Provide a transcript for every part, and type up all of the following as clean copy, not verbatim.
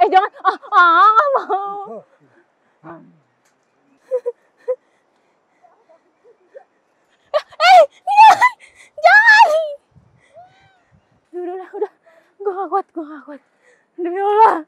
Jangan. Nggak mau. Jangan. Udah. Gue gak kuat. Demi Allah.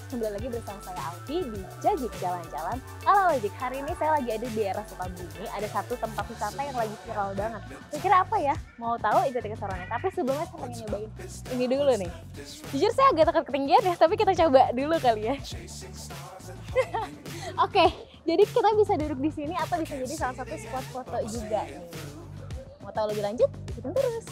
Kembali lagi bersama saya Alfi di Jajik Jalan-Jalan ala Logik. Hari ini saya lagi ada di daerah Sukabumi. Ada satu tempat wisata yang lagi viral banget. Kira-kira apa ya? Mau tahu? Ikuti keseruannya. Tapi sebelumnya saya pengen nyobain ini dulu nih. Jujur saya agak takut ketinggian ya, tapi kita coba dulu kali ya. Oke, jadi kita bisa duduk di sini atau bisa jadi salah satu spot foto juga nih. Mau tahu lebih lanjut? Ikutin terus.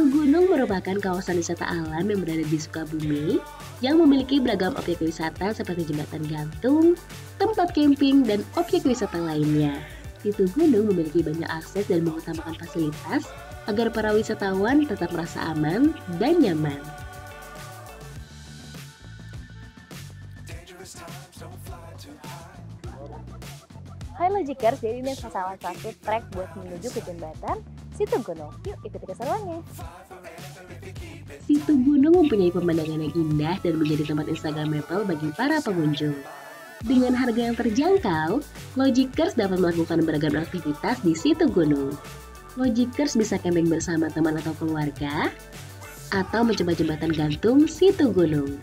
Gunung merupakan kawasan wisata alam yang berada di Sukabumi yang memiliki beragam objek wisata seperti jembatan gantung, tempat camping, dan objek wisata lainnya. Situ Gunung memiliki banyak akses dan mengutamakan fasilitas agar para wisatawan tetap merasa aman dan nyaman. Hai Logikers, jadi ini salah satu trek buat menuju ke jembatan Situ Gunung. Yuk ikuti keseruannya. Situ Gunung mempunyai pemandangan yang indah dan menjadi tempat instagramable bagi para pengunjung. Dengan harga yang terjangkau, Logikers dapat melakukan beragam aktivitas di Situ Gunung. Logikers bisa camping bersama teman atau keluarga, atau mencoba jembatan gantung Situ Gunung.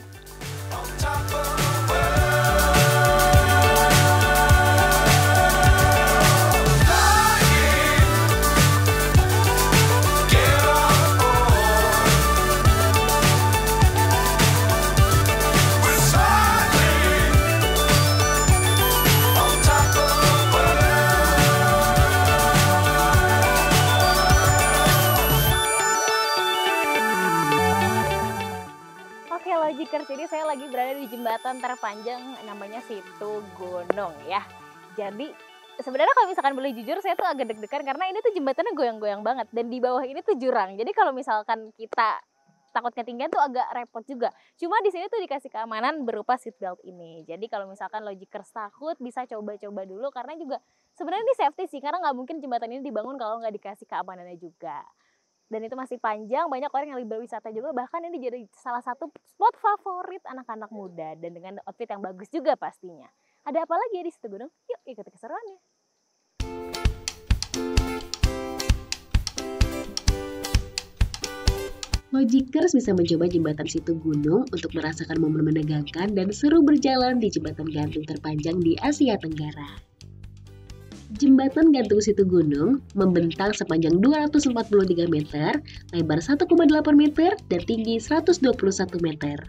Logikers, jadi saya lagi berada di jembatan terpanjang namanya Situ Gunung ya. Jadi sebenarnya kalau misalkan boleh jujur saya tuh agak deg-degan karena ini tuh jembatannya goyang-goyang banget dan di bawah ini tuh jurang. Jadi kalau misalkan kita takut ketinggian tuh agak repot juga. Cuma di sini tuh dikasih keamanan berupa seatbelt ini. Jadi kalau misalkan Logikers takut bisa coba-coba dulu karena juga sebenarnya ini safety sih karena nggak mungkin jembatan ini dibangun kalau nggak dikasih keamanannya juga. Dan itu masih panjang, banyak orang yang lagi berwisata juga, bahkan ini jadi salah satu spot favorit anak-anak muda dan dengan outfit yang bagus juga pastinya. Ada apa lagi ya di Situ Gunung? Yuk ikuti keseruannya. Logikers bisa mencoba jembatan Situ Gunung untuk merasakan momen menegangkan dan seru berjalan di jembatan gantung terpanjang di Asia Tenggara. Jembatan gantung Situ Gunung membentang sepanjang 243 meter, lebar 1,8 meter, dan tinggi 121 meter.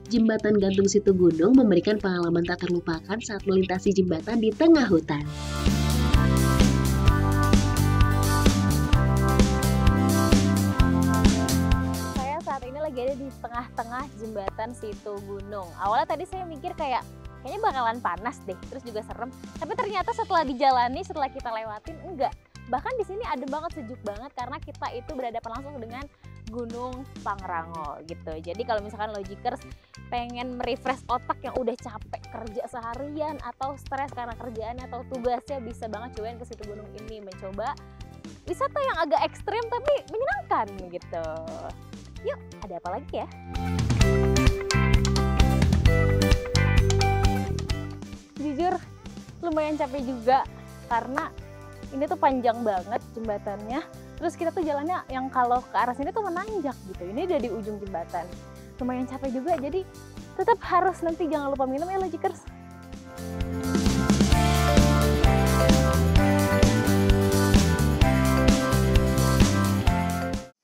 Jembatan gantung Situ Gunung memberikan pengalaman tak terlupakan saat melintasi jembatan di tengah hutan. Saya saat ini lagi ada di tengah-tengah jembatan Situ Gunung. Awalnya tadi saya mikir kayaknya bakalan panas deh, terus juga serem. Tapi ternyata setelah dijalani, setelah kita lewatin, enggak. Bahkan di sini adem banget, sejuk banget karena kita itu berhadapan langsung dengan Gunung Pangrango gitu. Jadi kalau misalkan Logikers pengen merefresh otak yang udah capek kerja seharian atau stres karena kerjaannya atau tugasnya, bisa banget cobain ke Situ Gunung ini, mencoba wisata yang agak ekstrim tapi menyenangkan gitu. Yuk, ada apa lagi ya? Jujur lumayan capek juga karena ini tuh panjang banget jembatannya, terus kita tuh jalannya yang kalau ke arah sini tuh menanjak gitu. Ini udah di ujung jembatan, lumayan capek juga, jadi tetap harus nanti jangan lupa minum ya Logikers.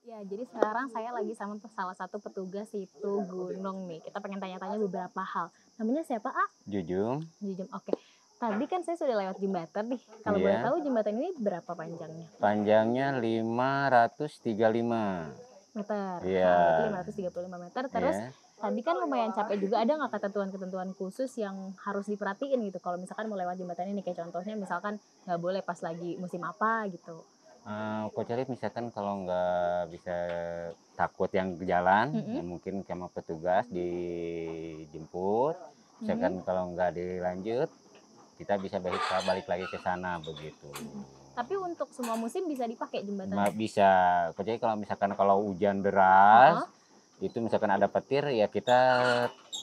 Ya, jadi sekarang saya lagi sama salah satu petugas Situ Gunung nih. Kita pengen tanya-tanya beberapa hal. Namanya siapa, A? Jujung. Jujung, oke. Tadi kan saya sudah lewat jembatan nih. Kalau boleh tahu jembatan ini berapa panjangnya? Panjangnya 535 meter. Iya. Nah, 535 meter. Terus Tadi kan lumayan capek juga, ada nggak ketentuan-ketentuan khusus yang harus diperhatiin gitu kalau misalkan mau lewat jembatan ini, kayak contohnya misalkan nggak boleh pas lagi musim apa gitu? Kecuali misalkan kalau nggak bisa takut yang ke jalan, ya Mm-mm. mungkin sama petugas dijemput. Misalkan kalau nggak dilanjut, kita bisa balik lagi ke sana begitu. Tapi untuk semua musim bisa dipakai Nggak jembatannya? bisa, kecuali kalau misalkan kalau hujan deras, Heeh. itu misalkan ada petir ya kita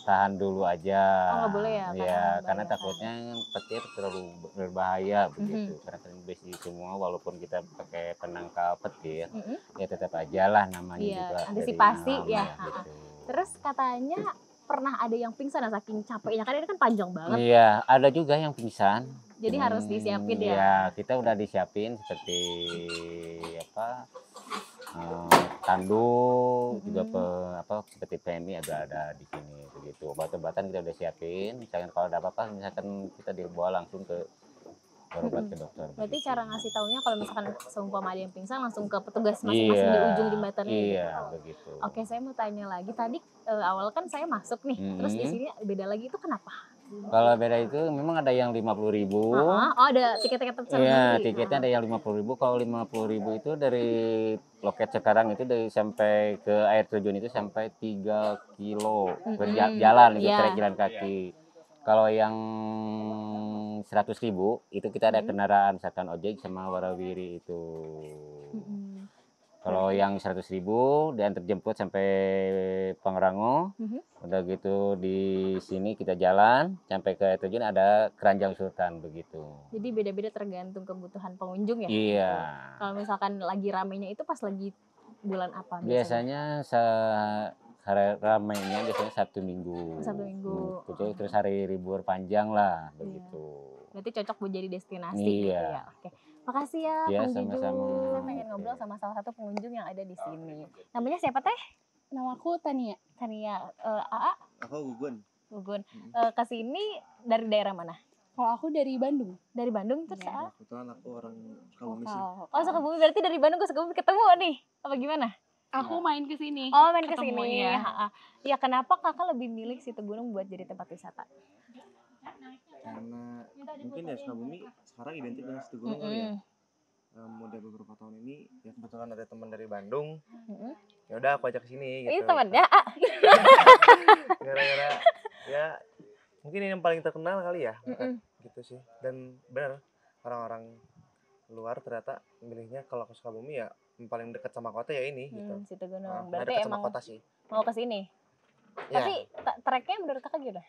tahan dulu aja. Oh, nggak boleh ya, karena Ya, karena membahayakan. takutnya petir terlalu berbahaya begitu. Karena kan besi semua walaupun kita pakai penangkal petir, ya tetap aja lah namanya Iya, juga dari antisipasi alam ya. gitu. Terus katanya pernah ada yang pingsan saking capeknya, kan ini kan panjang banget, Iya, ada juga yang pingsan. jadi harus disiapin ya. Ya, kita udah disiapin seperti apa? Tandu juga seperti PMI ada di sini begitu. Obat-obatan kita udah siapin. Misalkan kalau ada apa-apa, misalkan kita dibawa langsung ke berobat ke dokter. Berarti begitu. cara ngasih taunya kalau misalkan seumpama ada yang pingsan langsung ke petugas masing-masing di ujung jembatan ini. Iya, begitu. Oke, saya mau tanya lagi. Tadi awal kan saya masuk nih, terus di sini beda lagi, itu kenapa? Kalau beda itu memang ada yang 50.000. Oh, ada tiket-tiket tersendiri. Iya, tiketnya ada yang 50.000. Kalau 50.000 itu dari loket sekarang itu dari sampai ke air terjun itu sampai 3 kilo berjalan itu trek jalan kaki. Kalau yang 100.000 itu kita ada kendaraan misalkan ojek sama warawiri itu. Kalau yang 100.000 diantar jemput sampai Pangrango, udah gitu di sini kita jalan sampai ke air terjun ada keranjang sultan begitu. Jadi beda-beda tergantung kebutuhan pengunjung ya? Iya. Kalau misalkan lagi ramenya itu pas lagi bulan apa Biasanya ramainya biasanya Sabtu Minggu. Sabtu Minggu. Terus hari libur panjang lah begitu. Berarti cocok buat jadi destinasi gitu Iya. ya. Oke. Makasih ya, Iya, Kang Jujur. sama-sama. Saya pengen ngobrol sama salah satu pengunjung yang ada di sini. Namanya siapa teh? Nama aku Tania. Tania. Aa? Aku Gugun. Gugun. Kesini dari daerah mana? Kalau aku dari Bandung. Dari Bandung terus Iya. Aa? Kebetulan aku orang Sukabumi sih. Oh, Sukabumi, berarti dari Bandung ke Sukabumi ketemu nih? Apa gimana? Aku main ke sini. Oh, main ke Ketemu, sini. iya. Ya, kenapa kakak lebih milih Situ Gunung buat jadi tempat wisata? Karena mungkin ya Sukabumi sekarang identik dengan Situ Gunung kali ya. Udah beberapa tahun ini ya kebetulan ada teman dari Bandung. Ya udah aku ajak ke sini gitu. Ini temannya, Aa? Gara-gara ya mungkin ini yang paling terkenal kali ya. Gitu sih. Dan benar orang-orang luar ternyata milihnya kalau ke Sukabumi ya yang paling dekat sama kota ya ini gitu. Situ Gunung. Nah, Berarti dekat sama emang kota sih. mau ke sini. Ya, Tapi treknya menurut kakak gimana?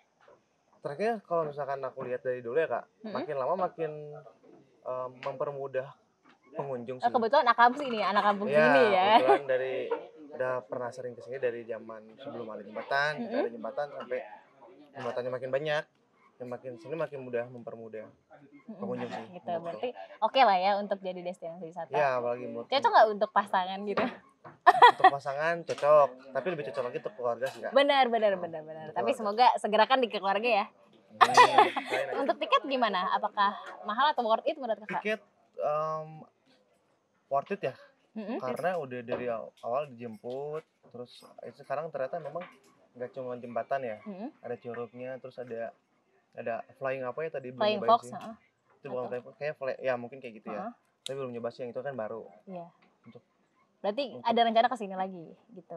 treknya kalau misalkan aku lihat dari dulu ya Kak, makin lama makin mempermudah pengunjung sih. Kebetulan anak kampus ini Ya, sini ya. kebetulan udah pernah sering kesini dari zaman sebelum ada jembatan, ada jembatan sampai jembatannya makin banyak, yang makin sini makin mudah mempermudah pengunjung sih. Gitu. Berarti oke lah ya untuk jadi destinasi wisata. Ya, apalagi buat Cocok nggak untuk pasangan gitu? untuk pasangan cocok, tapi lebih cocok lagi untuk keluarga sih Kak. Benar. Tapi semoga segerakan di keluarga ya. Selain aja. Untuk tiket gimana? Apakah mahal atau worth it menurut kakak? Tiket worth it ya, karena udah dari awal dijemput, terus sekarang ternyata memang nggak cuma jembatan ya, ada curugnya, terus ada flying apa ya tadi belum Flying nyobain Fox, sih. Itu bukan flying fox, kayak ya mungkin kayak gitu ya, tapi belum nyoba sih, yang itu kan baru. Iya. Berarti ada rencana kesini lagi gitu.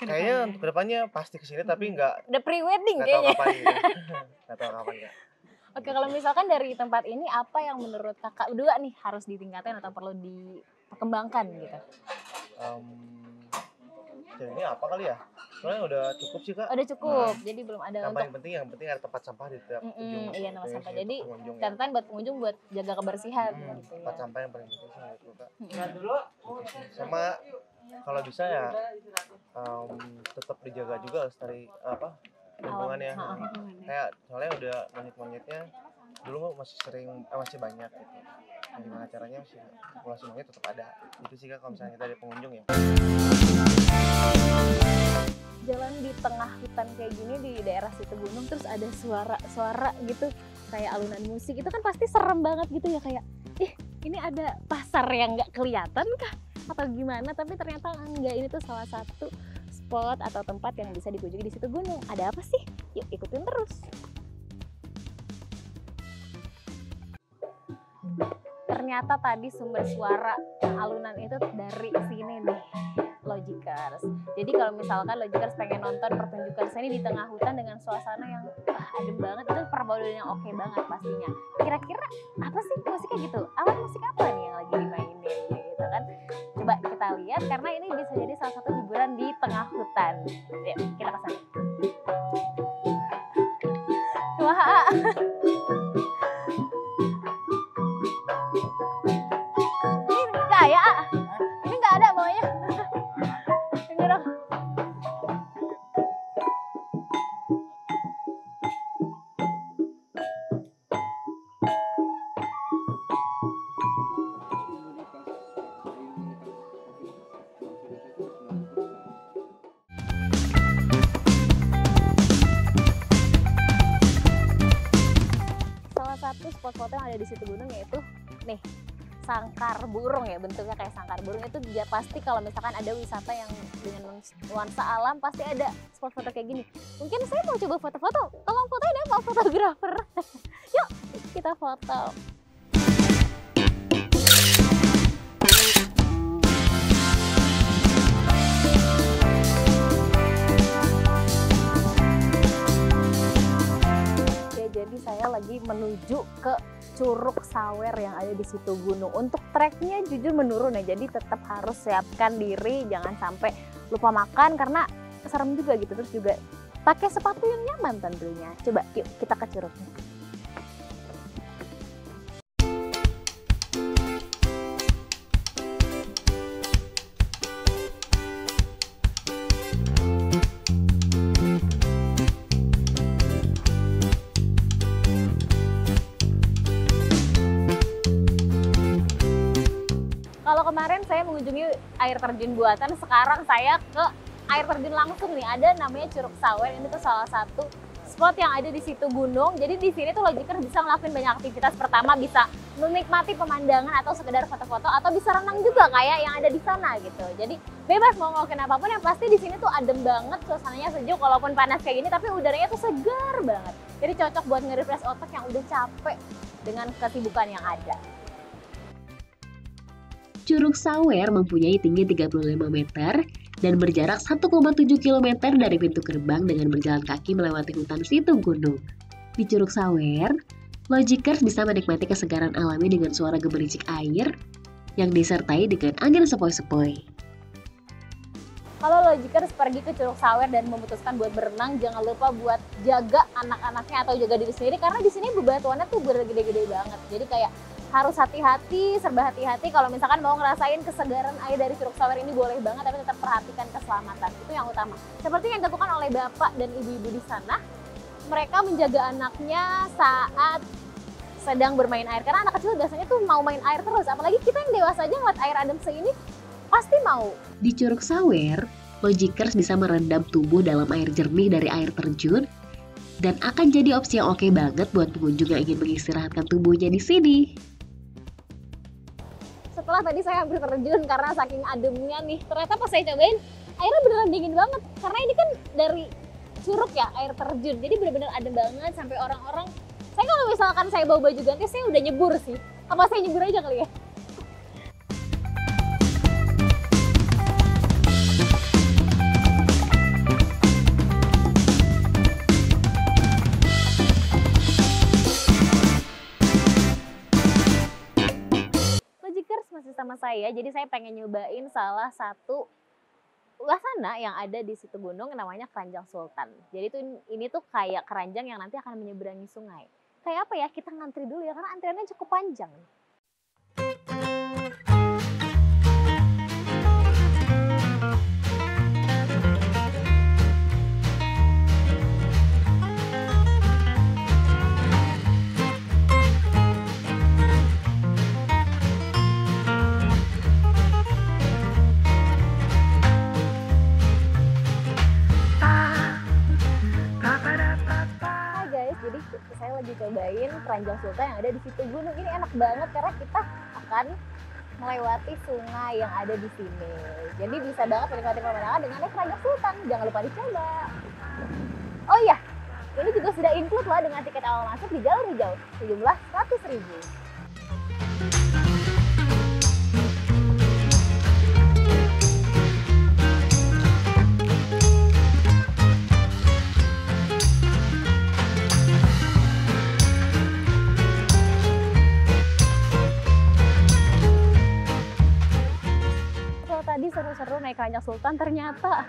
Kayaknya untuk kedepannya pasti kesini, tapi nggak Udah pre-wedding tahu kayaknya. kapan gitu. Nggak tahu kapan Kak. Oke, kalau misalkan dari tempat ini apa yang menurut kakak berdua nih harus ditingkatin atau perlu dikembangkan gitu? Ini apa kali ya? Soalnya udah cukup sih Kak. Udah cukup, jadi belum ada Yang untuk paling penting ada tempat sampah di tiap ujung. iya, tempat sampah. Jadi pengunjung ya. catatan buat pengunjung buat jaga kebersihan gitu ya. Tempat sampah yang paling penting sih menurutku Kak. Sama kalau bisa ya tetap dijaga juga lestari lingkungannya. Kayak soalnya udah monyet-monyetnya dulu masih banyak gitu. Nah, gimana caranya sih populasi monyet tetap ada. Itu sih Kak kalau misalnya kita ada pengunjung ya. Jalan di tengah hutan kayak gini di daerah Situ Gunung, terus ada suara-suara gitu kayak alunan musik, itu kan pasti serem banget gitu ya, kayak ini ada pasar yang nggak kelihatan kah atau gimana, tapi ternyata enggak, ini tuh salah satu spot spot atau tempat yang bisa dikunjungi di situ gunung. Ada apa sih? Yuk ikutin terus. Ternyata tadi sumber suara alunan itu dari sini nih, Logikers. Jadi kalau misalkan Logikers pengen nonton pertunjukan seni di tengah hutan dengan suasana yang adem banget, itu perpaduan yang oke banget pastinya. Kira-kira apa sih musiknya gitu? Alat musik apa nih yang lagi dimainin gitu kan? Coba kita lihat karena ini bisa jadi salah satu hiburan di tengah hutan. Yuk, kita ke sana. Wah. Ini nggak ada bawahnya. Ini dong. Salah satu spot foto yang ada di situ gunung yaitu nih, sangkar burung ya, bentuknya kayak sangkar burung. Itu dia pasti kalau misalkan ada wisata yang dengan nuansa alam pasti ada spot foto kayak gini. Mungkin saya mau coba foto-foto, tolong fotoin ya Pak fotografer. Yuk kita foto. Ya, jadi saya lagi menuju ke Curug Sawer yang ada di situ gunung. Untuk treknya jujur menurun ya, jadi tetap harus siapkan diri, jangan sampai lupa makan karena serem juga gitu. Terus juga pakai sepatu yang nyaman tentunya. Coba yuk kita ke curugnya. Kalau kemarin saya mengunjungi air terjun buatan, sekarang saya ke air terjun langsung nih. Ada namanya Curug Sawer. Ini tuh salah satu spot yang ada di situ gunung. Jadi di sini tuh Logikers bisa ngelakuin banyak aktivitas. Pertama bisa menikmati pemandangan atau sekedar foto-foto, atau bisa renang juga kayak yang ada di sana gitu. Jadi bebas mau ngelakuin apapun, yang pasti di sini tuh adem banget, suasananya sejuk walaupun panas kayak gini, tapi udaranya tuh segar banget. Jadi cocok buat nge-refresh otak yang udah capek dengan kesibukan yang ada. Curug Sawer mempunyai tinggi 35 meter dan berjarak 1,7 km dari pintu gerbang dengan berjalan kaki melewati hutan situ gunung. Di Curug Sawer, Logikers bisa menikmati kesegaran alami dengan suara gemericik air yang disertai dengan angin sepoi-sepoi. Kalau Logikers pergi ke Curug Sawer dan memutuskan buat berenang, jangan lupa buat jaga anak-anaknya atau jaga diri sendiri, karena di sini bebatuannya tuh bergede-gede banget. Jadi kayak harus hati-hati, serba hati-hati. Kalau misalkan mau ngerasain kesegaran air dari Curug Sawer ini boleh banget, tapi tetap perhatikan keselamatan. Itu yang utama. Seperti yang dilakukan oleh bapak dan ibu-ibu di sana, mereka menjaga anaknya saat sedang bermain air. Karena anak kecil biasanya tuh mau main air terus. Apalagi kita yang dewasa aja ngeliat air adem segini, pasti mau. Di Curug Sawer, Logikers bisa merendam tubuh dalam air jernih dari air terjun dan akan jadi opsi yang oke banget buat pengunjung yang ingin mengistirahatkan tubuhnya di sini. Setelah tadi saya hampir terjun karena saking ademnya nih, ternyata pas saya cobain airnya beneran dingin banget. Karena ini kan dari curug ya, air terjun, jadi bener-bener adem banget. Sampai orang-orang, saya kalau misalkan saya bawa baju ganti, saya udah nyebur sih. Apa saya nyebur aja kali ya? Masih sama saya, jadi saya pengen nyobain salah satu wahana yang ada di situ gunung, namanya Keranjang Sultan. Jadi ini tuh kayak keranjang yang nanti akan menyeberangi sungai. Kayak apa ya? Kita ngantri dulu ya, karena antriannya cukup panjang. Jadi saya lagi cobain Keranjang Sultan yang ada di situ gunung. Ini enak banget karena kita akan melewati sungai yang ada di sini. Jadi bisa banget menikmati pemandangan dengan naik Raja Sultan. Jangan lupa dicoba. Oh iya, ini juga sudah include lah dengan tiket awal masuk di jalur hijau, sejumlah 100.000. Tadi seru-seru naik Raja Sultan, ternyata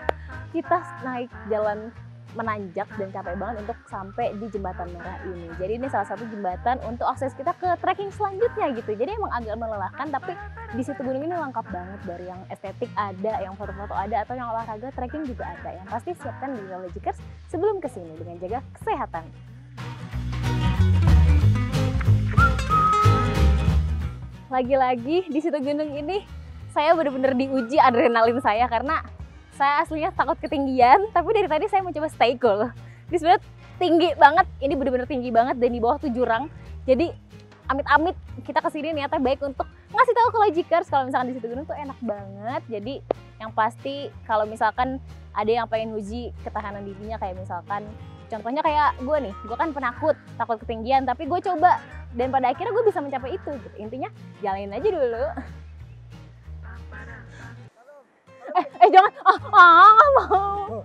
kita naik jalan menanjak dan capek banget untuk sampai di Jembatan Merah ini. Jadi ini salah satu jembatan untuk akses kita ke trekking selanjutnya gitu. Jadi emang agak melelahkan, tapi di situ gunung ini lengkap banget, dari yang estetik ada, yang foto-foto ada, atau yang olahraga trekking juga ada. Yang pasti siapkan diri Logikers sebelum kesini dengan jaga kesehatan. Lagi-lagi di situ gunung ini saya benar-benar diuji adrenalin saya, karena saya aslinya takut ketinggian, tapi dari tadi saya mencoba stay cool. Ini sebenarnya tinggi banget, ini benar-benar tinggi banget, dan di bawah tuh jurang. Jadi amit-amit kita kesini niatnya baik untuk ngasih tahu ke Logikers kalau misalkan di situ gunung tuh enak banget. Jadi yang pasti kalau misalkan ada yang pengen uji ketahanan dirinya, kayak misalkan contohnya kayak gue nih, gue kan penakut, takut ketinggian, tapi gue coba dan pada akhirnya gue bisa mencapai itu gitu. Intinya jalanin aja dulu. Jangan, nggak mau.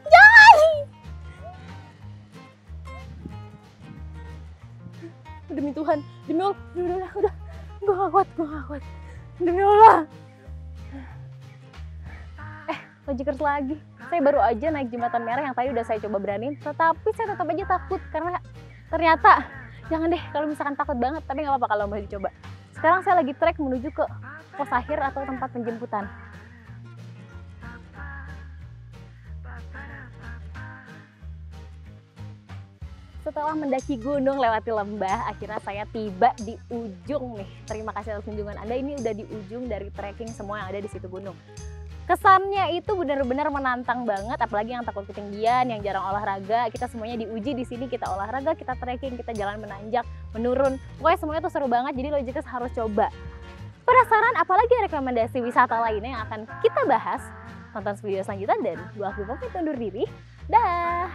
Jangan. Demi Tuhan, demi Allah, udah, gue gak kuat, demi Allah. Logikers lagi, saya baru aja naik Jembatan Merah yang tadi udah saya coba beraniin, tetapi saya tetap aja takut karena ternyata jangan deh kalau misalkan takut banget, tapi nggak apa-apa kalau mau dicoba. Sekarang saya lagi trek menuju ke pos akhir atau tempat penjemputan. Setelah mendaki gunung, lewati lembah, akhirnya saya tiba di ujung nih. Terima kasih atas kunjungan Anda, ini udah di ujung dari trekking semua yang ada di situ gunung. Kesannya itu benar-benar menantang banget, apalagi yang takut ketinggian, yang jarang olahraga. Kita semuanya diuji di sini, kita olahraga, kita trekking, kita jalan menanjak, menurun. Pokoknya semuanya tuh seru banget, jadi Logikers harus coba. Penasaran apalagi rekomendasi wisata lainnya yang akan kita bahas? Tonton video selanjutnya dan gue Akbi pamit undur diri. Dah.